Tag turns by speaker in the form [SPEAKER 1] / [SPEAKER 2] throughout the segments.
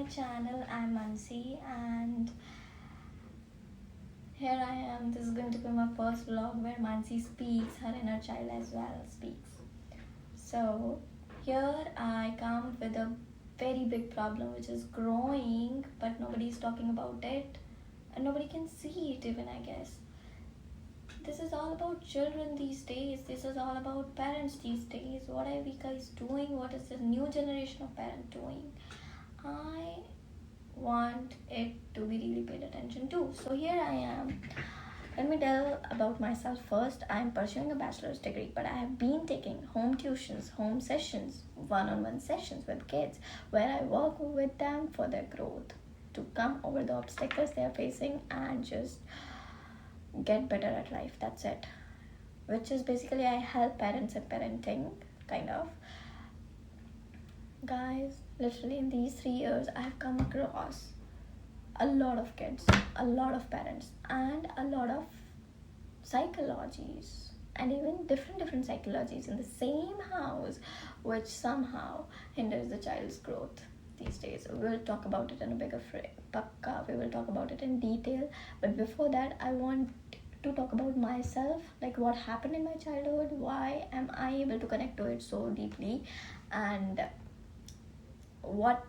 [SPEAKER 1] channel. I'm Mansi, and here I am. This is going to be my first vlog where Mansi speaks, her inner child as well speaks. So, here I come with a very big problem which is growing, but nobody's talking about it, and nobody can see it, even I guess. This is all about children these days. This is all about parents these days. What are we guys doing? What is the new generation of parent doing? I want it to be really paid attention to. So here I am. Let me tell about myself first. I am pursuing a bachelor's degree, but I have been taking home tuitions, home sessions, one-on-one sessions with kids where I work with them for their growth, to come over the obstacles they are facing and just get better at life. That's it. Which is basically I help parents in parenting, kind of. Guys, literally in these 3 years, I have come across a lot of kids, a lot of parents, and a lot of psychologies, and even different psychologies in the same house, which somehow hinders the child's growth these days. We'll talk about it in a bigger frame. Pakka, we will talk about it in detail. But before that, I want to talk about myself, like what happened in my childhood, why am I able to connect to it so deeply, and what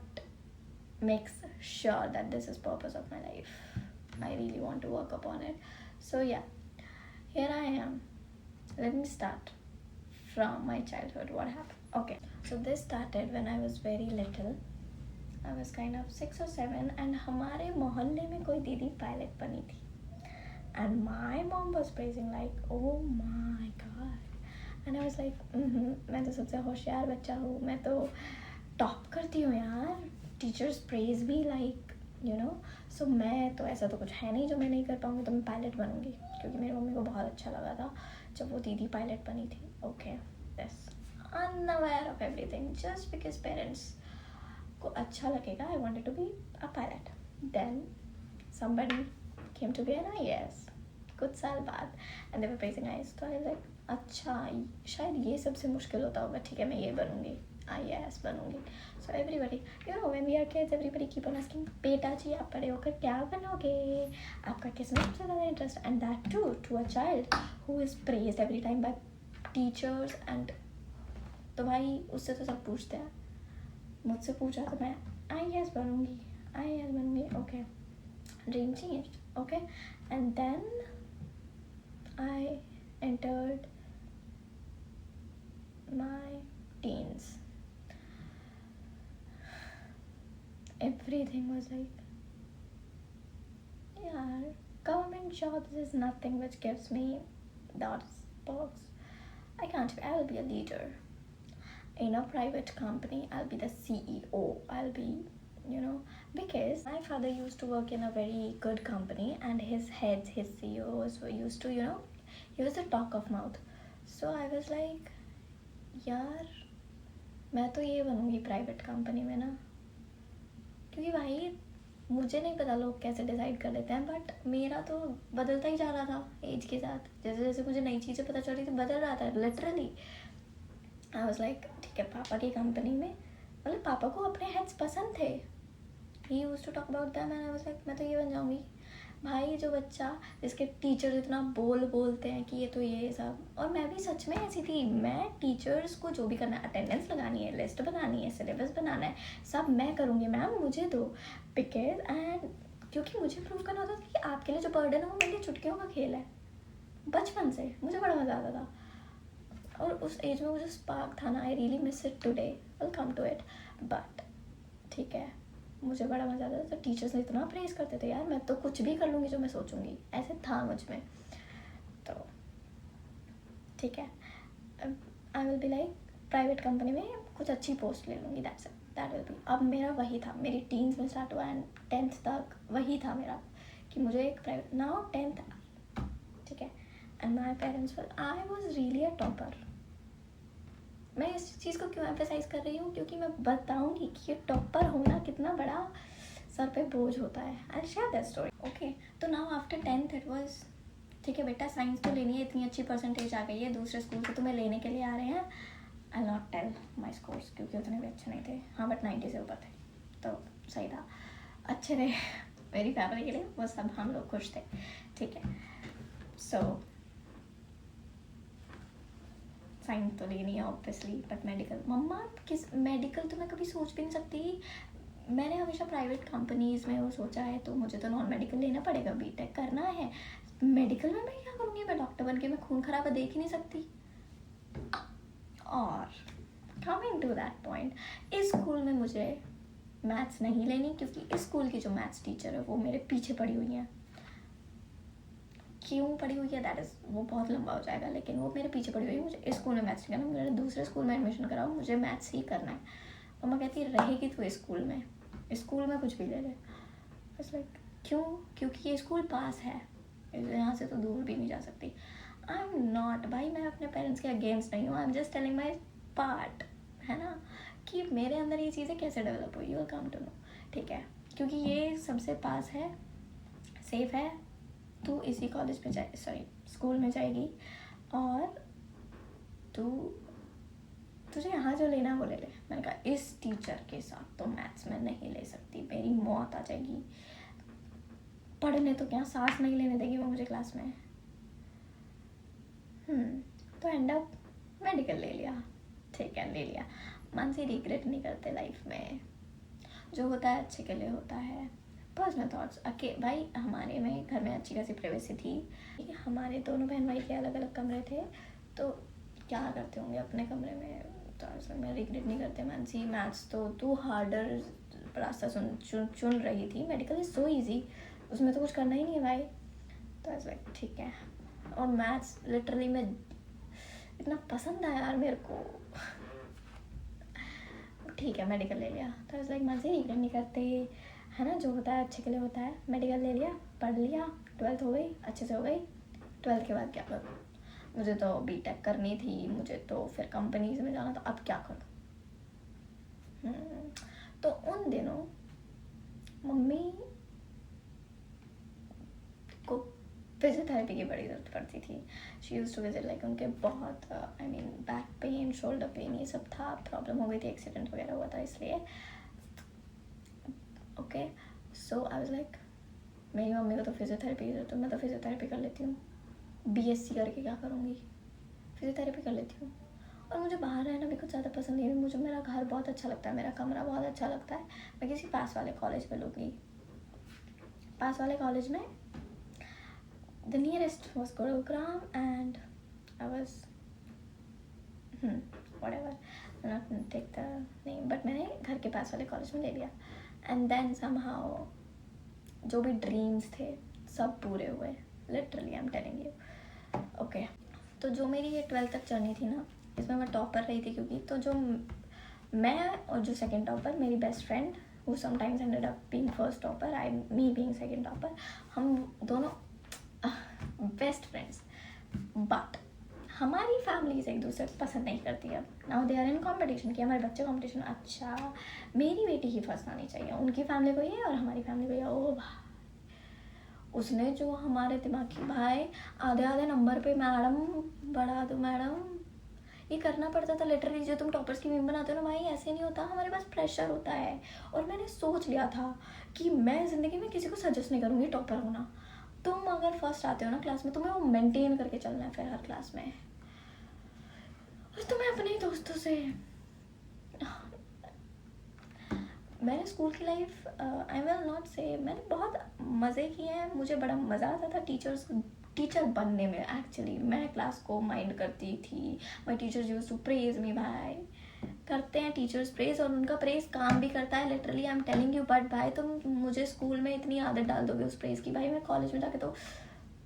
[SPEAKER 1] makes sure that this is purpose of my life. I really want to work upon it. So yeah, here I am. Let me start from my childhood. What happened? Okay, so this started when I was very little. I was kind of 6 or 7, and हमारे मोहल्ले में कोई दीदी pilot बनी थी. And my mom was praising like, oh my god. And I was like, मैं तो सबसे होशियार बच्चा हूँ, मैं तो टॉप करती हूँ यार. टीचर्स प्रेज भी लाइक यू नो. सो मैं तो ऐसा तो कुछ है नहीं जो मैं नहीं कर पाऊँगी, तो मैं पायलट बनूँगी, क्योंकि मेरी मम्मी को बहुत अच्छा लगा था जब वो दीदी पायलट बनी थी. Okay, this unaware of everything, just because parents को अच्छा लगेगा. I wanted to be a pilot. Then somebody came to be an IAS कुछ साल बाद, and they were praising IAS. तो आई लाइक अच्छा, शायद ये सबसे मुश्किल होता होगा, ठीक है मैं ये बनूँगी, IAS बनूँगी. So everybody, you know, when we are kids, everybody keep on asking, बेटा जी आप बड़े होकर क्या बनोगे, आपका किस में सबसे ज़्यादा interest. And that to to a child who is praised every time by teachers. And तो भाई उससे तो सब पूछते हैं, मुझसे पूछा तो मैं IAS बनूँगी. Okay, dream changed. Okay, and then I entered my teens. Everything was like, yeah, government jobs is nothing which gives me those perks. I'll be a leader in a private company. I'll be the CEO. I'll be, because my father used to work in a very good company, and his heads, his CEOs were used to, he was the talk of mouth. So I was like, यार मैं तो ये बनूँगी private company में ना, क्योंकि भाई मुझे नहीं पता लोग कैसे डिसाइड कर लेते हैं, बट मेरा तो बदलता ही जा रहा था एज के साथ. जैसे जैसे मुझे नई चीज़ें पता चल रही थी, बदल रहा था लिटरली. आई वाज लाइक ठीक है, पापा की कंपनी में, मतलब पापा को अपने हेड्स पसंद थे. He used to talk about them, and I was like मैं तो ये बन जाऊँगी. भाई जो बच्चा जिसके टीचर्स इतना बोलते हैं कि ये तो ये सब, और मैं भी सच में ऐसी थी. मैं टीचर्स को जो भी करना है, अटेंडेंस लगानी है, लिस्ट बनानी है, सिलेबस बनाना है, सब मैं करूँगी, मैम मुझे दो. बिकॉज एंड क्योंकि मुझे प्रूव करना होता था कि आपके लिए जो बर्डन है वो मेरे लिए चुटकियों का खेल है. बचपन से मुझे बड़ा मज़ा आता था, और उस एज में मुझे स्पार्क था ना. I really miss it today. Will come to it. But ठीक है, मुझे बड़ा मज़ा आता था. तो टीचर्स ने इतना प्रेज़ करते थे, यार मैं तो कुछ भी कर लूँगी जो मैं सोचूंगी, ऐसे था मुझ में. तो ठीक है, आई will be like private company में कुछ अच्छी पोस्ट ले लूँगी. That will be. अब मेरा वही था, मेरी टीन्स में स्टार्ट हुआ, एंड 10th तक वही था मेरा कि मुझे एक प्राइवेट. नाउ 10th, ठीक है, and my parents were, I was really a topper. मैं इस चीज़ को क्यों एम्फेसाइज कर रही हूँ, क्योंकि मैं बताऊँगी कि ये टॉपर होना कितना बड़ा सर पे बोझ होता है. I share that story. Okay, तो now after 10th it was ठीक है बेटा, साइंस तो लेनी है, इतनी अच्छी परसेंटेज आ गई है, दूसरे स्कूल से तुम्हें लेने के लिए आ रहे हैं. आई नॉट टेल माई स्कोर्स, क्योंकि उतने भी अच्छे नहीं थे. हाँ, बट 90 से ऊपर थे. तो सही था, अच्छे रहे मेरी फैमिली के लिए, वो सब हम लोग खुश थे, ठीक है। सो साइंस तो लेनी है ऑब्वियसली, बट मेडिकल, मम्मा किस मेडिकल तो मैं कभी सोच भी नहीं सकती। मैंने हमेशा प्राइवेट कंपनीज़ में वो सोचा है, तो मुझे तो नॉन मेडिकल लेना पड़ेगा, बीटेक करना है। मेडिकल में मैं क्या करूँगी, मैं डॉक्टर बन के मैं खून खराबा देख ही नहीं सकती। और कमिंग टू दैट पॉइंट, इस स्कूल में मुझे मैथ्स नहीं लेनी, क्योंकि इस स्कूल की जो मैथ्स टीचर है वो मेरे पीछे पड़ी हुई है। क्यों पड़ी हुई है दैट इज़, वो बहुत लंबा हो जाएगा, लेकिन वो मेरे पीछे पड़ी हुई है। मुझे इस स्कूल में मैथ्स नहीं करना, मुझे दूसरे स्कूल में एडमिशन कराओ, मुझे मैथ्स ही करना है। मम्मा कहती है रहेगी तो इस स्कूल में कुछ भी ले ले। बस लाइक क्यों, क्योंकि ये स्कूल पास है, यहाँ से तो दूर भी नहीं जा सकती। आई एम नॉट, भाई मैं अपने पेरेंट्स के अगेंस्ट नहीं हूँ, I am just telling my part, है ना, कि मेरे अंदर ये चीज़ें कैसे डेवलप हुई, you will come to know, ठीक है। क्योंकि ये सबसे पास है, सेफ है, तू इसी कॉलेज में जाए, सॉरी स्कूल में जाएगी, और तुझे यहाँ जो लेना वो ले ले। मैंने कहा इस टीचर के साथ तो मैथ्स में नहीं ले सकती, मेरी मौत आ जाएगी। पढ़ने तो क्या, सांस नहीं लेने देगी वो मुझे क्लास में। तो एंड अप मेडिकल ले लिया, ठीक है ले लिया। मन से रिग्रेट नहीं करते लाइफ में, जो होता है अच्छे के लिए होता है। पर्सनल थॉट्स, भाई हमारे में घर में अच्छी खासी प्राइवेसी थी, हमारे दोनों बहन भाई के अलग अलग कमरे थे, तो क्या करते होंगे अपने कमरे में, तो ऐसा मैं रिग्रेट नहीं करते। मानसी मैथ्स तो तू हार्डर रास्ता चुन रही थी, मेडिकल इज़ सो ईजी, उसमें तो कुछ करना ही नहीं है भाई। तो ऐसा ठीक है, और मैथ्स लिटरली में इतना पसंद आया यार मेरे को, ठीक है मेडिकल ले लिया। तो ऐसा मानसी रिग्रेट नहीं करते, है ना, जो होता है अच्छे के लिए होता है। मेडिकल ले लिया, पढ़ लिया, 12th हो गई, अच्छे से हो गई। 12th के बाद क्या करूँ, मुझे तो बीटेक करनी थी, मुझे तो फिर कंपनीज में जाना था, अब क्या करूँ। तो उन दिनों मम्मी को फिजियोथेरेपी की बड़ी ज़रूरत पड़ती थी। She used to visit, like उनके बहुत I mean back pain, shoulder pain, ये सब था, प्रॉब्लम हो गई थी, एक्सीडेंट वगैरह हुआ था इसलिए। Okay, so I was like मेरी मम्मी को तो फिजियोथेरेपी की ज़रूरत है, मैं तो फिजियोथेरेपी कर लेती हूँ, बीएससी करके क्या करूँगी, फिजियोथेरेपी कर लेती हूँ। और मुझे बाहर रहना भी कुछ ज़्यादा पसंद नहीं है, मुझे मेरा घर बहुत अच्छा लगता है, मेरा कमरा बहुत अच्छा लगता है। मैं किसी पास वाले कॉलेज में लूँगी, पास वाले कॉलेज में the nearest was Gurugram and I was whatever, I'm not gonna take the name, but मैंने घर के पास वाले कॉलेज में ले लिया। and then somehow जो भी ड्रीम्स थे सब पूरे हुए, literally I am telling you. Okay, तो जो मेरी ये 12th तक जर्नी थी ना, इसमें मैं टॉपर रही थी, क्योंकि तो जो मैं और जो सेकंड टॉपर, मेरी best friend who sometimes ended up being first topper, me being second topper, हम दोनों बेस्ट फ्रेंड्स। बट हमारी फैमिलीज एक दूसरे को पसंद नहीं करती। अब now they are in competition कि हमारे बच्चे कॉम्पिटिशन, अच्छा मेरी बेटी ही फर्स्ट आनी चाहिए, उनकी फैमिली को ये और हमारी फैमिली को ये। ओ भाई, उसने जो हमारे दिमाग की, भाई आधे आधे नंबर पे मैडम बढ़ा दो मैडम, ये करना पड़ता था लिटरली। जो तुम टॉपर्स की मीम बनाते हो ना भाई, ऐसे नहीं होता, हमारे पास प्रेशर होता है। और मैंने सोच लिया था कि मैं ज़िंदगी में किसी को सजेस्ट नहीं करूँगी टॉपर होना। तुम अगर फर्स्ट आते हो ना क्लास में, तुम्हें वो मेंटेन करके चलना है फिर हर क्लास में। और तुम्हें अपने दोस्तों से, मैंने स्कूल की लाइफ आई विल नॉट से, मैंने बहुत मज़े किए हैं, मुझे बड़ा मज़ा आता था टीचर बनने में। एक्चुअली मैं क्लास को माइंड करती थी, my teachers used to praise me. भाई करते हैं टीचर्स प्रेज, और उनका प्रेज काम भी करता है, literally I am telling you. But भाई तुम मुझे स्कूल में इतनी आदत डाल दोगे उस प्रेज की, भाई मैं कॉलेज में जाके तो,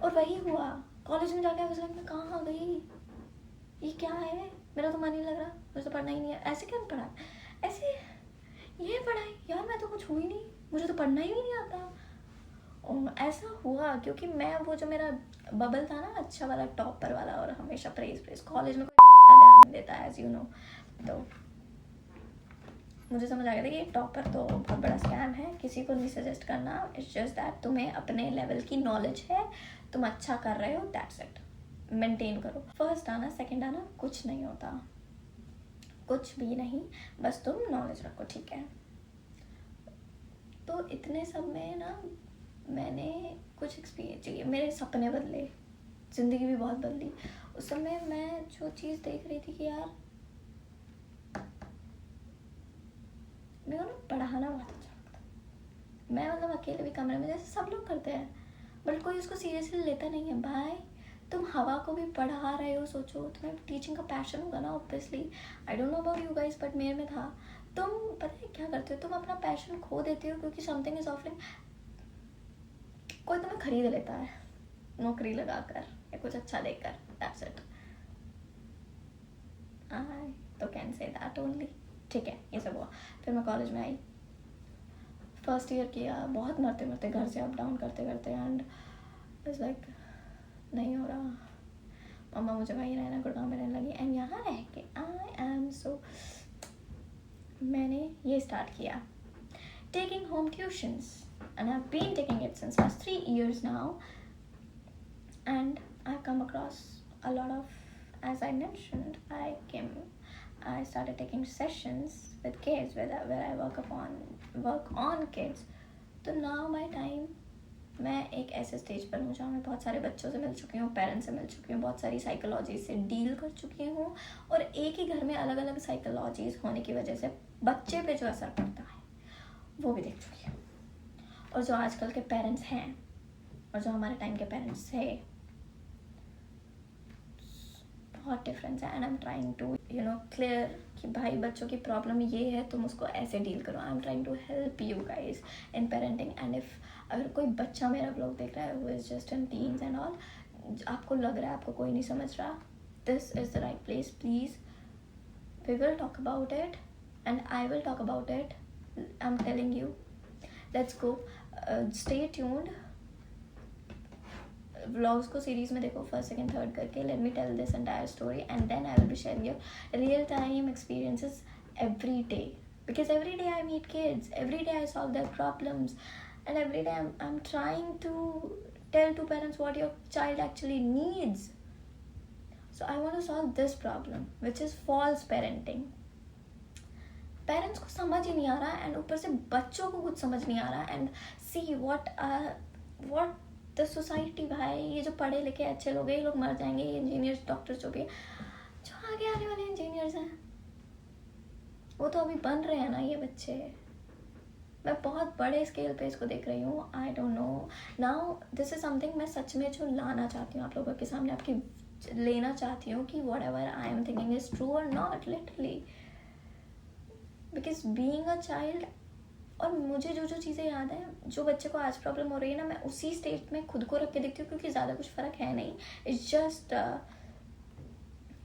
[SPEAKER 1] और वही हुआ, कॉलेज में जाके मैं कहाँ आ गई, ये क्या है, मेरा तो मन ही लग रहा, मुझे तो पढ़ना ही नहीं है। ऐसे क्यों पढ़ा, ऐसे ये पढ़ाई यार, मैं तो कुछ हुई नहीं, मुझे तो पढ़ना ही नहीं आता। ऐसा हुआ क्योंकि मैं वो जो मेरा बबल था ना, अच्छा वाला टॉपर वाला, और हमेशा प्रेज कॉलेज में कोई ध्यान देता है एज यू नो। तो मुझे समझ आ गया था कि टॉपर तो बहुत बड़ा स्कैम है, किसी को नहीं सजेस्ट करना। इट्स जस्ट दैट तुम्हें अपने लेवल की नॉलेज है, तुम अच्छा कर रहे हो, दैट्स इट, मेंटेन करो। फर्स्ट आना सेकंड आना कुछ नहीं होता, कुछ भी नहीं, बस तुम नॉलेज रखो, ठीक है। इतने सब में ना मैंने कुछ एक्सपीरियंस चाहिए, मेरे सपने बदले, ज़िंदगी भी बहुत बदली। उस समय मैं जो चीज़ देख रही थी कि यार मेरे को ना पढ़ाना बहुत अच्छा लगता, मैं मतलब अकेले भी कमरे में जैसे सब लोग करते हैं, बट कोई उसको सीरियसली लेता नहीं है। भाई तुम हवा को भी पढ़ा रहे हो, सोचो तुम्हें टीचिंग का पैशन होगा ना obviously. I don't know about you guys but मेरे में था। तुम पता है क्या करते हो, तुम अपना पैशन खो देते हो क्योंकि समथिंग इज ऑफरिंग, कोई तुम्हें खरीद लेता है नौकरी लगाकर या कुछ अच्छा देकर, दैट्स इट। आई तो कैन से दैट ओनली। ठीक है, ये सब हुआ। फिर मैं कॉलेज में आई, फर्स्ट ईयर किया, बहुत मरते मरते घर से अप डाउन करते करते, एंड इट्स लाइक नहीं हो रहा। मम्मा मुझे वहीं रहना, गुड़गांव में रहने लगी, एंड यहाँ रह के आई एम सो, मैंने ये स्टार्ट किया taking home tuitions, and I've been taking it since last 3 years now, and I've come across a lot of, as I mentioned, I started taking sessions with kids where I work on kids. तो now my time, मैं एक ऐसे stage पर हूँ जहाँ मैं बहुत सारे बच्चों से मिल चुकी हूँ, पेरेंट्स से मिल चुकी हूँ, बहुत सारी साइकोलॉजी से डील कर चुकी हूँ, और एक ही घर में अलग अलग साइकोलॉजीज होने की वजह से बच्चे पे जो असर पड़ता है वो भी देख चुकी हूँ। और जो आजकल के पेरेंट्स हैं और जो हमारे टाइम के पेरेंट्स थे, बहुत डिफरेंस है। And I am trying to clear कि भाई बच्चों की प्रॉब्लम ये है, तुम उसको ऐसे डील करो। I am trying to help you guys in parenting. And if अगर कोई बच्चा मेरा ब्लॉग देख रहा है who is just in teens and all, आपको लग रहा है आपको कोई नहीं समझ रहा, this is the right place. Please, we will talk about it and I will talk about it. I am telling you, let's go, stay tuned. Vlogs को सीरीज में देखो, फर्स्ट सेकंड थर्ड करके। Let me tell this entire story and then I will be sharing your real time experiences every day, because every day I meet kids, every day I solve their problems, and every day I'm trying to tell to parents what your child actually needs. So I want to solve this problem, which is false parenting. Parents को समझ ही नहीं आ रहा, and ऊपर से बच्चों को कुछ समझ नहीं आ रहा। And see what the society, भाई ये जो पढ़े लिखे अच्छे लोग हैं ये लोग मर जाएंगे, ये इंजीनियर्स डॉक्टर्स जो भी है, जो आगे आने वाले इंजीनियर्स हैं वो तो अभी बन रहे हैं ना ये बच्चे। मैं बहुत बड़े स्केल पे इसको देख रही हूँ। I don't know now, this is something मैं सच में जो लाना चाहती हूँ आप लोगों के सामने, आपकी लेना चाहती हूँ कि whatever I am thinking is true और not, literally, because being a child. और मुझे जो जो चीज़ें याद हैं, जो बच्चे को आज प्रॉब्लम हो रही है ना, मैं उसी स्टेज में खुद को रख के देखती हूँ, क्योंकि ज़्यादा कुछ फ़र्क है नहीं। इट्स जस्ट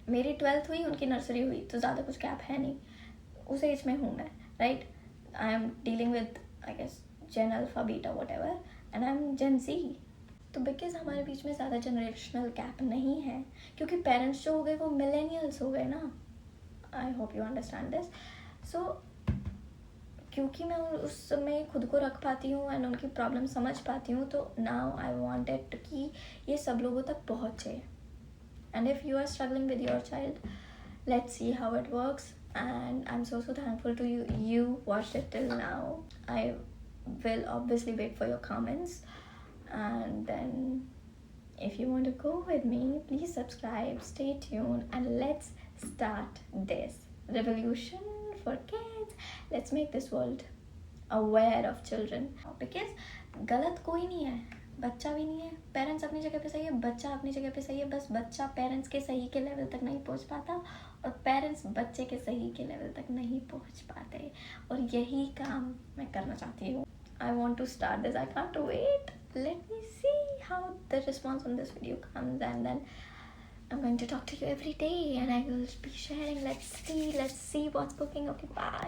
[SPEAKER 1] मेरी 12th हुई, उनकी नर्सरी हुई, तो ज़्यादा कुछ गैप है नहीं, उस एज में हूँ मैं, right. I am dealing with I guess Gen Alpha Beta whatever, and I am Gen Z. तो बिकॉज हमारे बीच में ज़्यादा जनरेशनल गैप नहीं है, क्योंकि पेरेंट्स जो हो गए वो मिलेनियल्स हो गए ना। I hope you understand this. So क्योंकि मैं उस समय खुद को रख पाती हूँ एंड उनकी प्रॉब्लम समझ पाती हूँ, तो नाउ आई वांट इट कि ये सब लोगों तक पहुँचे। And if you are struggling with your child, let's see how it works. And I'm so thankful to you watched it till now. I will obviously wait for your comments, and then if you want to go with me, please subscribe, stay tuned, and let's start this revolution for kids. Let's make this world aware of children, because गलत कोई नहीं है, बच्चा भी नहीं है, parents अपनी जगह पे सही है, बच्चा अपनी जगह पे सही है। बस बच्चा पेरेंट्स के सही के लेवल तक नहीं पहुंच पाता, और पेरेंट्स बच्चे के सही के लेवल तक नहीं पहुंच पाते, और यही काम मैं करना चाहती हूँ। I want to start this, I can't wait, let me see how the response on this video comes, and then I'm going to talk to you every day, and I will be sharing, let's see what's cooking. Okay, bye.